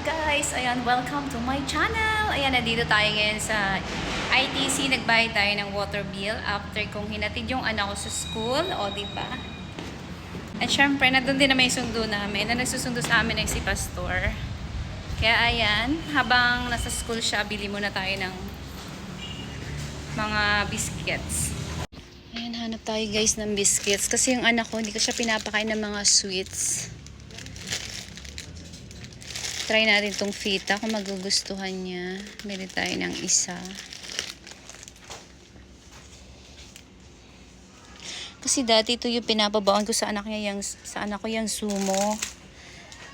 guys! Ayan, welcome to my channel! Ayan, nandito tayo ngayon sa ITC. Nagbayad tayo ng water bill after kong hinatid yung anak ko sa school. O, diba? At syempre, nandun din naman yung sundo namin na nagsusundo sa amin ng si Pastor. Kaya ayan, habang nasa school siya, bili muna tayo ng mga biscuits. Ayan, hanap tayo guys ng biscuits. Kasi yung anak ko, hindi ko siya pinapakain ng mga sweets. Try natin tong fita kung magugustuhan niya. Bili tayo ng isa. Kasi dati ito yung pinapabaon ko sa anak niya, sa anak ko yung sumo.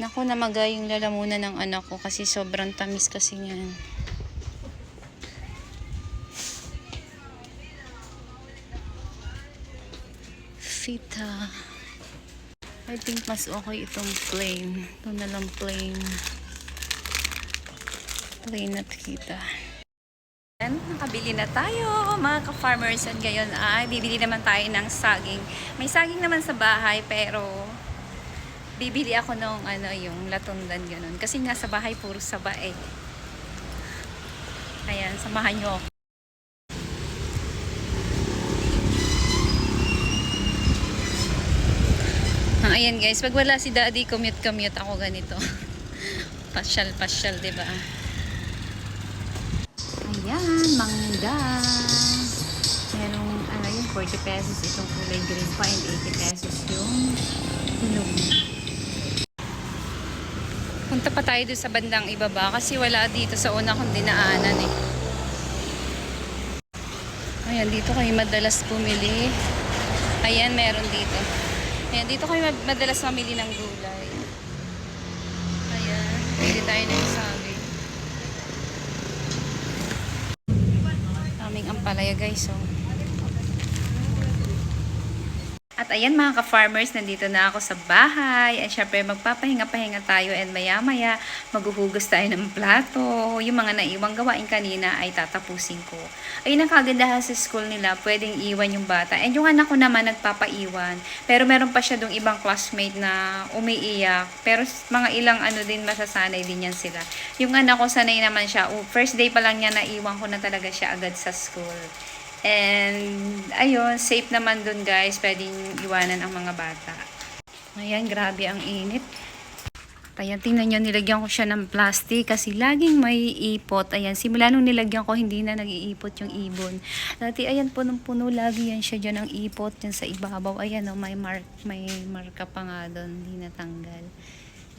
Naku, namaga yung lalamunan ng anak ko kasi sobrang tamis kasi niyan. Fita. I think mas okay itong plain. Ito na lang plain. Plain at kita. Nakabili na tayo mga ka-farmers, at ngayon ay bibili naman tayo ng saging. May saging naman sa bahay pero bibili ako ng yung latundan ganun. Kasi nga sa bahay puro saba eh. Ayan, samahan nyo ako. Ayan guys, pag wala si daddy, commute ako ganito. Pasyal, diba? Ayan, mangga. Merong, yung 40 pesos itong kulay green pa and 80 pesos yung hinog. Punta pa tayo doon sa bandang ibaba kasi wala dito sa una kong dinaanan eh. Ayan, dito kayo madalas bumili. Ayan, meron dito. Ayan, dito kayo madalas mamili ng gulay. Ayan, pili tayo ng saging. Aming ampalaya guys, oh. At ayan mga ka-farmers, nandito na ako sa bahay. At syempre magpapahinga-pahinga tayo and maya-maya maghuhugas tayo ng plato. Yung mga naiwang gawain kanina ay tatapusin ko. Ayun ang kagandahan sa school nila, pwedeng iwan yung bata. And yung anak ko naman nagpapaiwan. Pero meron pa siya dong ibang classmate na umiiyak. Pero mga ilang din masasanay din yan sila. Yung anak ko sanay naman siya. First day pa lang niya naiwan ko na talaga siya agad sa school. And ayun, safe naman dun guys, pwedeng iwanan ang mga bata. Ayan, grabe ang init. Ayan, tingnan nyo, nilagyan ko siya ng plastic kasi laging may ipot. Ayan, simula nung nilagyan ko, hindi na nag-iipot yung ibon. Dati, ayan, punong-puno, lagi yan siya dyan ang ipot dyan sa ibabaw. Ayan, oh, may marka pa nga doon, hindi natanggal.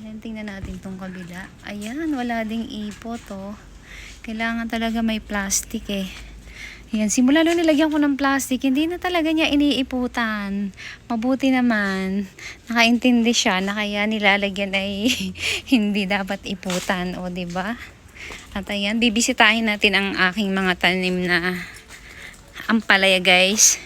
Ayan, tingnan natin tong kabila. Ayan, wala ding ipot, oh. Kailangan talaga may plastic eh. Ayan, simula nung nilagyan ko ng plastic, hindi na talaga niya iniiputan. Mabuti naman, nakaintindi siya na kaya nilalagyan ay hindi dapat iputan, o diba? At ayan, bibisitahin natin ang aking mga tanim na ampalaya guys.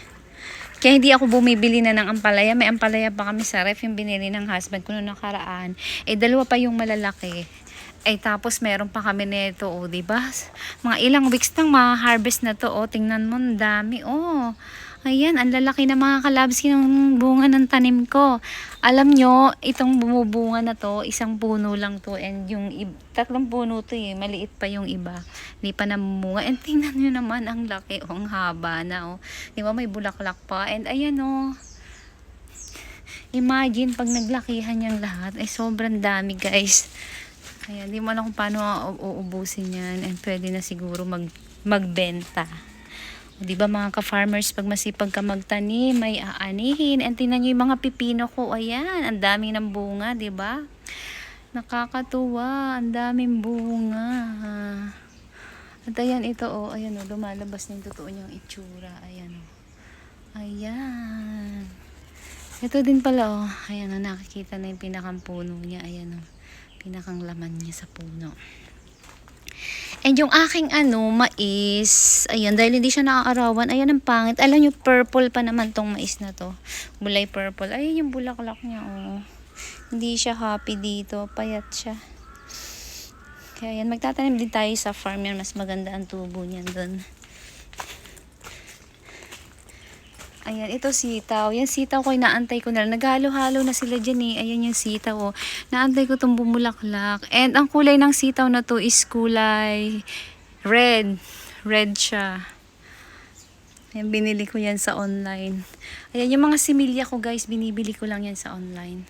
Kaya hindi ako bumibili na ng ampalaya. May ampalaya pa kami sa ref, yung binili ng husband ko noong nakaraan. Dalawa pa yung malalaki. Tapos meron pa kami nito, oh, diba? Mga ilang weeks nang ma-harvest na to, oh. Tingnan mo, ang dami, oh. Ayan, ang lalaki na mga kalabs ng bunga ng tanim ko. Alam nyo, itong bumubunga na to, isang puno lang to. And yung tatlong puno to eh, maliit pa yung iba. Hindi pa namumunga. And tingnan nyo naman, ang laki, oh, ang haba na, oh. Diba, may bulaklak pa. And ayan, oh. Imagine, pag naglakihan yung lahat, ay sobrang dami, guys. Ayan, di mo alam kung paano uubusin yan. And pwede na siguro magbenta. O, diba mga ka-farmers, pag masipag ka magtanim, may aanihin. And tingnan nyo yung mga pipino ko. Ayan, ang daming ng bunga, diba? Nakakatuwa, ang daming bunga. At ayan, ito, oh. Ayan, oh, lumalabas na yung totoo niyang itsura. Ayan, oh. Ayan. Ito din pala, oh. Ayan, oh, nakikita na yung pinakang puno niya. Ayan, oh. Pinakang laman niya sa puno. And yung aking mais, ayan, dahil hindi siya nakakarawan, ayan ang pangit. Alam nyo, purple pa naman tong mais na to. Bulay purple. Ayan yung bulaklak niya, oh. Hindi siya happy dito. Payat siya. Kaya yan, magtatanim din tayo sa farm yan. Mas maganda ang tubo niyan dun. Ayan, ito sitaw. Yan sitaw ko, inaantay ko na lang. Naghalo-halo na sila dyan eh. Ayan yung sitaw. Oh. Naantay ko itong bumulaklak. And ang kulay ng sitaw na to is kulay red. Red siya. Ayan, binili ko yan sa online. Ayan, yung mga similya ko guys, binibili ko lang yan sa online.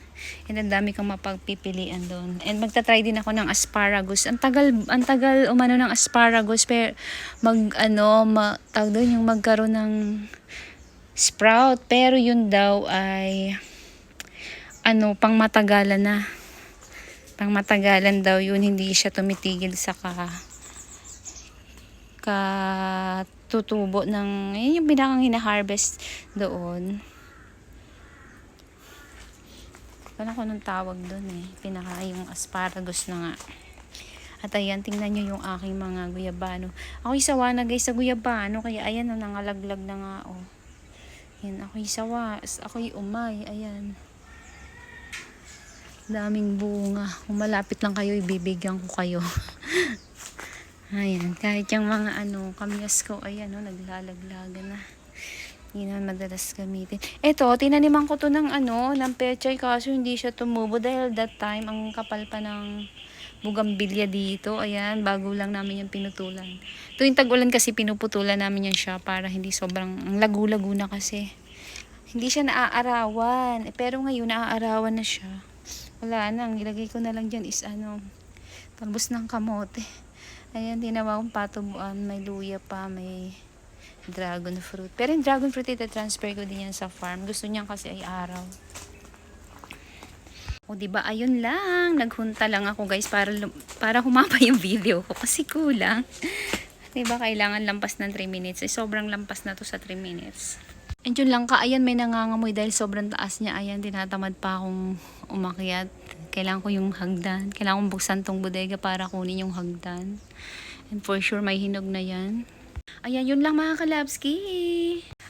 And ang dami kang mapagpipilian doon. And magta-try din ako ng asparagus. Ang tagal umano ng asparagus. Pero tawag doon yung magkaroon ng sprout, pero yun daw ay pangmatagalan na. Pangmatagalan daw yun, hindi siya tumitigil sa katutubo ng yun yung pinakang hina-harvest doon. Wala ko nung tawag doon eh. Pinaka yung asparagus na nga. At ayan, tingnan nyo yung aking mga guyabano. Ako'y sawa na guys sa guyabano, kaya ayan nangalaglag na nga oh. Yan, ako'y sawa. Ako'y umay. Ayan. Daming bunga. Kung malapit lang kayo, ibibigyan ko kayo. Ayan. Kahit yung mga kamyas ko, ayan, naglalaglagan na. Yun ang madalas gamitin. Ito, tinaniman ko to ng pechay, kaso hindi siya tumubo dahil that time, ang kapal pa ng bugambilya dito. Ayan, bago lang namin yung pinutulan. Tuwing tag-ulan kasi pinuputulan namin yan siya para hindi sobrang lagu-lagu na kasi. Hindi siya naaarawan. Pero ngayon naaarawan na siya. Wala na, ang ilagay ko na lang dyan is talbos ng kamote. Ayan, tinawa kong patubuan. May luya pa, may dragon fruit. Pero yung dragon fruit, ita-transfer ko din yan sa farm. Gusto niyan kasi ay araw. O diba, ayun lang. Naghunta lang ako guys para humaba yung video ko kasi kulang. Diba, kailangan lampas ng 3 minutes. Sobrang lampas na to sa 3 minutes. And yun lang ka, ayan, may nangangamoy dahil sobrang taas niya. Ayan, tinatamad pa akong umakyat. Kailangan ko yung hagdan. Kailangan kong buksan tong bodega para kunin yung hagdan. And for sure, may hinog na yan. Ayan, yun lang mga kalabski.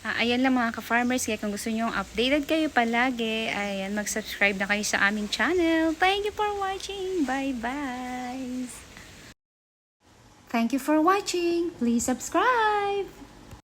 Ayan lang mga ka-farmers. Kaya kung gusto nyo updated kayo palagi, ayan, mag-subscribe na kayo sa aming channel. Thank you for watching. Bye-bye. Thank you for watching. Please subscribe.